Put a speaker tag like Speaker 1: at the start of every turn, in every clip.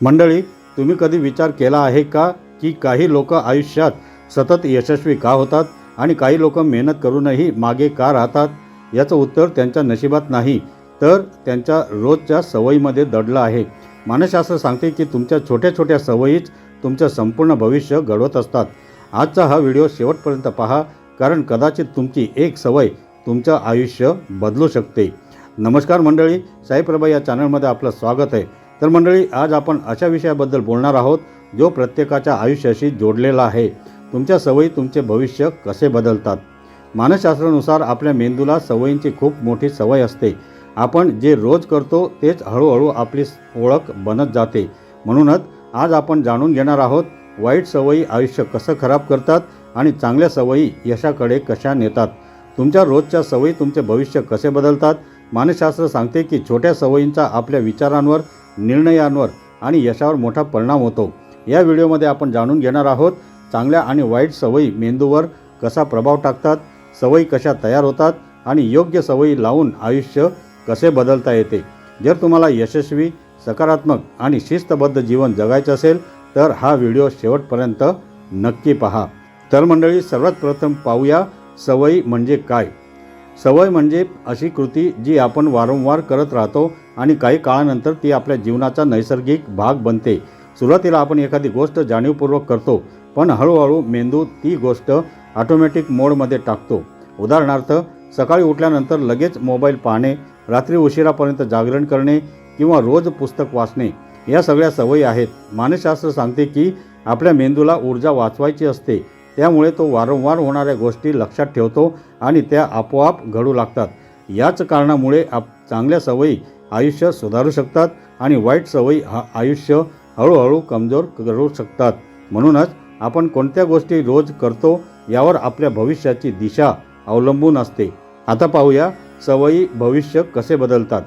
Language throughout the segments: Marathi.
Speaker 1: मंडळी, तुम्ही कधी विचार केला आहे का की काही लोक आयुष्यात सतत यशस्वी का होतात आणि काही लोक मेहनत करूनही मागे का राहतात? याचं उत्तर त्यांच्या नशिबात नाही, तर त्यांच्या रोजच्या सवयीमध्ये दडलं आहे. मानसशास्त्र सांगते की तुमच्या छोट्या छोट्या सवयीच तुमचं संपूर्ण भविष्य घडवत असतात. आजचा हा व्हिडिओ शेवटपर्यंत पहा, कारण कदाचित तुमची एक सवय तुमचं आयुष्य बदलू शकते. नमस्कार मंडळी, साईप्रभा या चॅनलमध्ये आपलं स्वागत आहे. तर मंडळी, आज आपण अशा विषयाबद्दल बोलणार आहोत जो प्रत्येकाच्या आयुष्याशी जोडलेला आहे. तुमच्या सवयी तुमचे भविष्य कसे बदलतात. मानसशास्त्रानुसार आपल्या मेंदूला सवयींची खूप मोठी सवय असते. आपण जे रोज करतो तेच हळूहळू आपली ओळख बनत जाते. म्हणूनच आज आपण जाणून घेणार आहोत वाईट सवयी आयुष्य कसं खराब करतात आणि चांगल्या सवयी यशाकडे कशा नेतात. तुमच्या रोजच्या सवयी तुमचे भविष्य कसे बदलतात. मानसशास्त्र सांगते की छोट्या सवयींचा आपल्या विचारांवर, निर्णयांवर आणि यशावर मोठा परिणाम होतो. या व्हिडिओमध्ये आपण जाणून घेणार आहोत चांगल्या आणि वाईट सवयी मेंदूवर कसा प्रभाव टाकतात, सवयी कशा तयार होतात आणि योग्य सवयी लावून आयुष्य कसे बदलता येते. जर तुम्हाला यशस्वी, सकारात्मक आणि शिस्तबद्ध जीवन जगायचे असेल तर हा व्हिडिओ शेवटपर्यंत नक्की पहा. तर मंडळी, सर्वात प्रथम पाहूया सवयी म्हणजे काय. सवय म्हणजे अशी कृती जी आपण वारंवार करत राहतो आणि काही काळानंतर ती आपल्या जीवनाचा नैसर्गिक भाग बनते. सुरुवातीला आपण एखादी गोष्ट जाणीवपूर्वक करतो, पण हळूहळू मेंदू ती गोष्ट ऑटोमॅटिक मोडमध्ये टाकतो. उदाहरणार्थ, सकाळी उठल्यानंतर लगेच मोबाईल पाहणे, रात्री उशिरापर्यंत जागरण करणे किंवा रोज पुस्तक वाचणे या सगळ्या सवयी आहेत. मानसशास्त्र सांगते की आपल्या मेंदूला ऊर्जा वाचवायची असते, त्यामुळे तो वारंवार होणाऱ्या गोष्टी लक्षात ठेवतो आणि त्या आपोआप घडू लागतात. याच कारणामुळे चांगल्या सवयी आयुष्य सुधारू शकतात आणि वाईट सवयी आयुष्य हळूहळू कमजोर करू शकतात. म्हणूनच आपण कोणत्या गोष्टी रोज करतो यावर आपल्या भविष्याची दिशा अवलंबून असते. आता पाहूया सवयी भविष्य कसे बदलतात.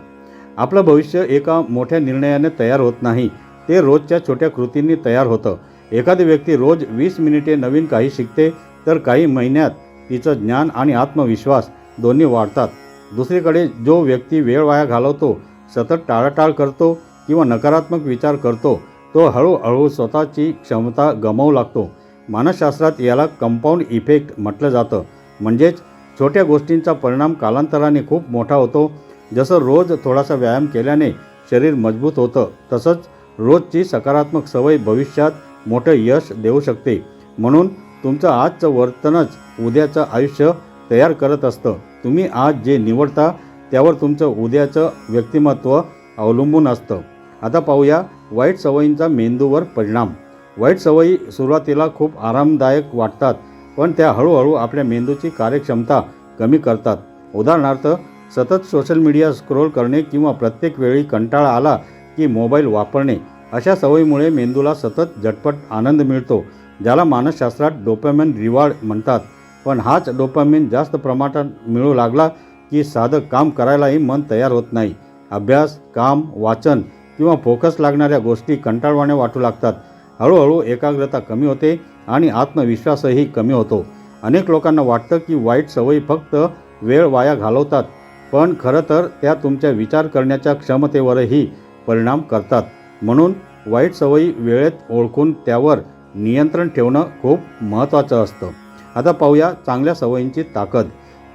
Speaker 1: आपलं भविष्य एका मोठ्या निर्णयाने तयार होत नाही, ते रोजच्या छोट्या कृतींनी तयार होतं. एखादी व्यक्ती रोज 20 मिनिटे नवीन काही शिकते तर काही महिन्यात तिचं ज्ञान आणि आत्मविश्वास दोन्ही वाढतात. दुसरीकडे जो व्यक्ती वेळ वाया घालवतो, सतत टाळाटाळ करतो किंवा नकारात्मक विचार करतो, तो हळूहळू स्वतःची क्षमता गमावू लागतो. मानसशास्त्रात याला कंपाऊंड इफेक्ट म्हटलं जातं. म्हणजेच छोट्या गोष्टींचा परिणाम कालांतराने खूप मोठा होतो. जसं रोज थोडासा व्यायाम केल्याने शरीर मजबूत होतं, तसंच रोजची सकारात्मक सवय भविष्यात मोठं यश देऊ शकते. म्हणून तुमचं आजचं वर्तनच उद्याचं आयुष्य तयार करत असतं. तुम्ही आज जे निवडता त्यावर तुमचं उद्याचं व्यक्तिमत्व अवलंबून असतं. आता पाहूया वाईट सवयींचा मेंदूवर परिणाम. वाईट सवयी सुरुवातीला खूप आरामदायक वाटतात, पण त्या हळूहळू आपल्या मेंदूची कार्यक्षमता कमी करतात. उदाहरणार्थ, सतत सोशल मीडिया स्क्रोल करणे किंवा प्रत्येक वेळी कंटाळा आला की मोबाईल वापरणे, अशा सवयीमुळे मेंदूला सतत झटपट आनंद मिळतो, ज्याला मानसशास्त्रात डोपामाइन रिवॉर्ड म्हणतात. पण हाच डोपामाइन जास्त प्रमाणात मिळू लागला की साधं काम करायलाही मन तयार होत नाही. अभ्यास, काम, वाचन किंवा फोकस लागणाऱ्या गोष्टी कंटाळवाण्या वाटू लागतात. हळूहळू एकाग्रता कमी होते आणि आत्मविश्वासही कमी होतो. अनेक लोकांना वाटतं की वाईट सवयी फक्त वेळ वाया घालवतात, पण खरं तर त्या तुमच्या विचार करण्याच्या क्षमतेवरही परिणाम करतात. म्हणून वाईट सवयी वेळेत ओळखून त्यावर नियंत्रण ठेवणं खूप महत्त्वाचं असतं. आता पाहूया चांगल्या सवयींची ताकद.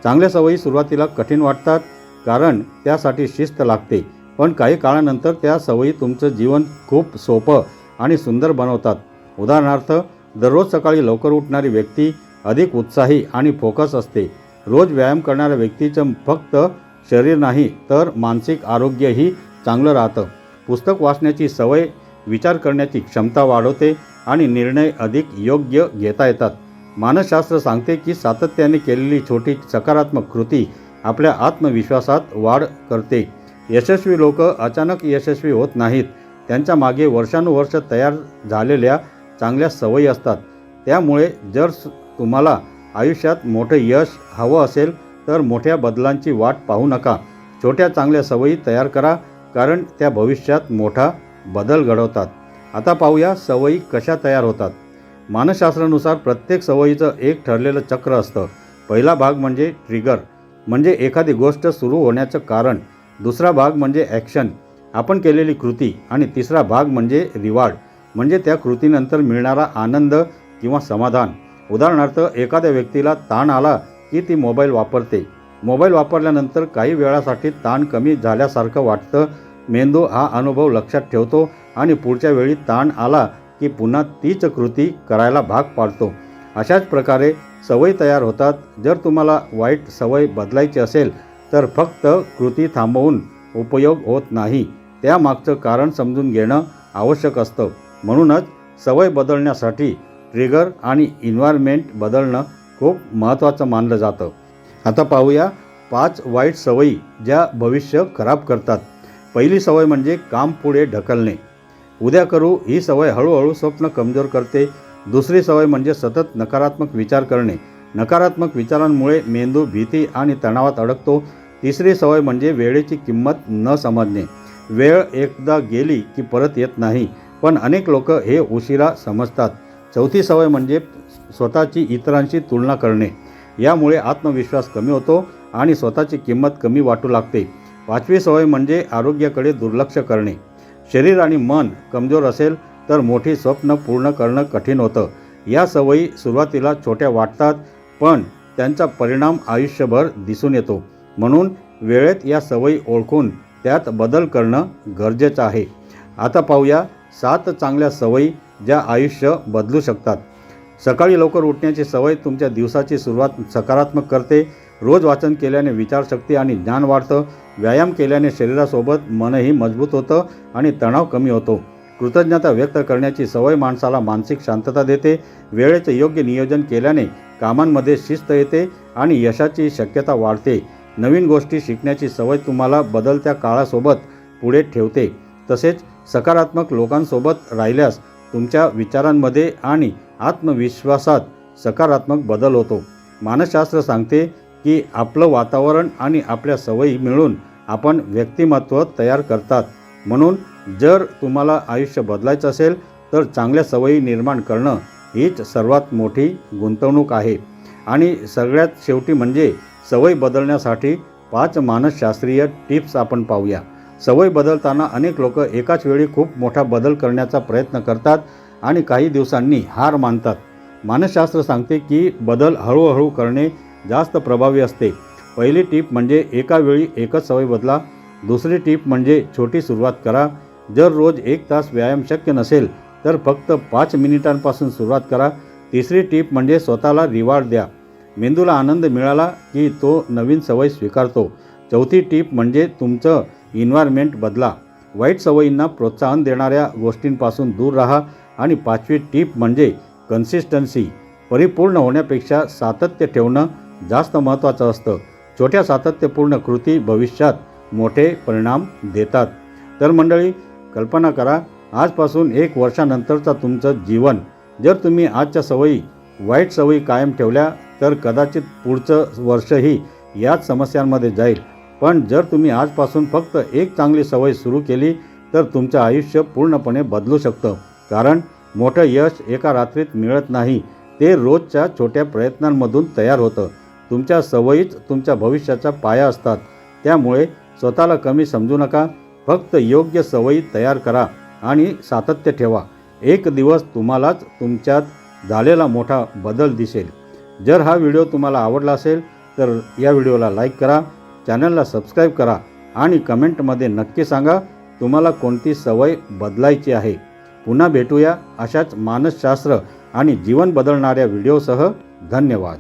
Speaker 1: चांगल्या सवयी सुरुवातीला कठीण वाटतात, कारण त्यासाठी शिस्त लागते, पण काही काळानंतर त्या सवयी तुमचं जीवन खूप सोपं आणि सुंदर बनवतात. उदाहरणार्थ, दररोज सकाळी लवकर उठणारी व्यक्ती अधिक उत्साही आणि फोकस असते. रोज व्यायाम करणाऱ्या व्यक्तीचं फक्त शरीर नाही तर मानसिक आरोग्यही चांगलं राहतं. पुस्तक वाचण्याची सवय विचार करण्याची क्षमता वाढवते आणि निर्णय अधिक योग्य घेता येतात. मानसशास्त्र सांगते की सातत्याने केलेली छोटी सकारात्मक कृती आपल्या आत्मविश्वासात वाढ करते. यशस्वी लोक अचानक यशस्वी होत नाहीत, त्यांच्या मागे वर्षानुवर्ष तयार झालेल्या चांगल्या सवयी असतात. त्यामुळे जर तुम्हाला आयुष्यात मोठं यश हवं असेल तर मोठ्या बदलांची वाट पाहू नका. छोट्या चांगल्या सवयी तयार करा, कारण त्या भविष्यात मोठा बदल घडवतात. आता पाहूया सवयी कशा तयार होतात. मानसशास्त्रानुसार प्रत्येक सवयीचं एक ठरलेलं चक्र असतं. पहिला भाग म्हणजे ट्रिगर, म्हणजे एखादी गोष्ट सुरू होण्याचं कारण. दुसरा भाग म्हणजे ॲक्शन, आपण केलेली कृती आणि तिसरा भाग म्हणजे रिवॉर्ड, म्हणजे त्या कृतीनंतर मिळणारा आनंद किंवा समाधान. उदाहरणार्थ, एखाद्या व्यक्तीला ताण आला की ती मोबाईल वापरते. मोबाईल वापरल्यानंतर काही वेळासाठी ताण कमी झाल्यासारखं वाटतं. मेंदू हा अनुभव लक्षात ठेवतो आणि पुढच्या वेळी ताण आला की पुन्हा तीच कृती करायला भाग पाडतो. अशाच प्रकारे सवयी तयार होतात. जर तुम्हाला वाईट सवय बदलायची असेल तर फक्त कृती थांबवून उपयोग होत नाही, त्यामागचं कारण समजून घेणं आवश्यक असतं. म्हणूनच सवय बदलण्यासाठी ट्रिगर आणि एन्व्हायरमेंट बदलणं खूप महत्त्वाचं मानलं जातं. आता पाहूया 5 वाईट सवयी ज्या भविष्य खराब करतात. पहिली सवय म्हणजे काम पुढे ढकलणे. उद्या करू ही सवय हळूहळू स्वप्न कमजोर करते. दुसरी सवय म्हणजे सतत नकारात्मक विचार करणे. नकारात्मक विचारांमुळे मेंदू भीती आणि तणावात अडकतो. तिसरी सवय म्हणजे वेळेची किंमत न समजणे. वेळ एकदा गेली की परत येत नाही, पण अनेक लोक हे उशिरा समजतात. चौथी सवय म्हणजे स्वतःची इतरांशी तुलना करणे. यामुळे आत्मविश्वास कमी होतो आणि स्वतःची किंमत कमी वाटू लागते. पाचवी सवय म्हणजे आरोग्याकडे दुर्लक्ष करणे. शरीर आणि मन कमजोर असेल तर मोठी स्वप्न पूर्ण करणं कठीण होतं. या सवयी सुरुवातीला छोट्या वाटतात, पण त्यांचा परिणाम आयुष्यभर दिसून येतो. म्हणून वेळेत या सवयी ओळखून त्यात बदल करणं गरजेचं आहे. आता पाहूया 7 चांगल्या सवयी ज्या आयुष्य बदलू शकतात. सकाळी लवकर उठण्याची सवय तुमच्या दिवसाची सुरुवात सकारात्मक करते. रोज वाचन केल्याने विचारशक्ती आणि ज्ञान वाढतं. व्यायाम केल्याने शरीरासोबत मनही मजबूत होतं आणि तणाव कमी होतो. कृतज्ञता व्यक्त करण्याची सवय माणसाला मानसिक शांतता देते. वेळेचे योग्य नियोजन केल्याने कामांमध्ये शिस्त येते आणि यशाची शक्यता वाढते. नवीन गोष्टी शिकण्याची सवय तुम्हाला बदलत्या काळासोबत पुढे ठेवते. तसेच सकारात्मक लोकांसोबत राहिल्यास तुमच्या विचारांमध्ये आणि आत्मविश्वासात सकारात्मक बदल होतो. मानसशास्त्र सांगते की आपलं वातावरण आणि आपल्या सवयी मिळून आपण व्यक्तिमत्व तयार करतात. म्हणून जर तुम्हाला आयुष्य बदलायचं असेल तर चांगल्या सवयी निर्माण करणं हीच सर्वात मोठी गुंतवणूक आहे. आणि सगळ्यात शेवटी म्हणजे सवय बदलण्यासाठी 5 मानसशास्त्रीय टिप्स आपण पाहूया. सवय बदलताना अनेक लोक एकाच वेळी खूप मोठा बदल करण्याचा प्रयत्न करतात आणि काही दिवसांनी हार मानतात. मानसशास्त्र सांगते की बदल हळूहळू करणे जास्त प्रभावी असते. पहिली टीप म्हणजे एका वेळी एकच सवय बदला. दुसरी टीप म्हणजे छोटी सुरुवात करा. जर रोज 1 तास व्यायाम शक्य नसेल तर फक्त 5 मिनिटांपासून सुरुवात करा. तिसरी टीप म्हणजे स्वतःला रिवॉर्ड द्या. मेंदूला आनंद मिळाला की तो नवीन सवय स्वीकारतो. चौथी टीप म्हणजे तुमचं एन्व्हायरमेंट बदला. वाईट सवयींना प्रोत्साहन देणाऱ्या गोष्टींपासून दूर राहा. आणि 5वी टीप म्हणजे कन्सिस्टन्सी. परिपूर्ण होण्यापेक्षा सातत्य ठेवणं जास्त महत्त्वाचं असतं. छोट्या सातत्यपूर्ण कृती भविष्यात मोठे परिणाम देतात. तर मंडळी, कल्पना करा, आजपासून 1 वर्षानंतरचं तुमचं जीवन. जर तुम्ही आजच्या सवयी, वाईट सवयी कायम ठेवल्या तर कदाचित पुढचं वर्षही याच समस्यांमध्ये जाईल. पण जर तुम्ही आजपासून फक्त एक चांगली सवय सुरू केली तर तुमचं आयुष्य पूर्णपणे बदलू शकतं. कारण मोठं यश एका रात्रीत मिळत नाही, ते रोजच्या छोट्या प्रयत्नांमधून तयार होतं. तुमच्या सवयीच तुमच्या भविष्याचा पाया असतात. त्यामुळे स्वतःला कमी समजू नका. फक्त योग्य सवयी तयार करा आणि सातत्य ठेवा. एक दिवस तुम्हालाच तुमच्यात झालेला मोठा बदल दिसेल. जर हा व्हिडिओ तुम्हाला आवडला असेल तर या व्हिडिओला लाईक करा, चॅनलला सबस्क्राईब करा आणि कमेंटमध्ये नक्की सांगा तुम्हाला कोणती सवय बदलायची आहे. पुन्हा भेटूया अशाच मानसशास्त्र आणि जीवन बदलणाऱ्या व्हिडिओसह. धन्यवाद.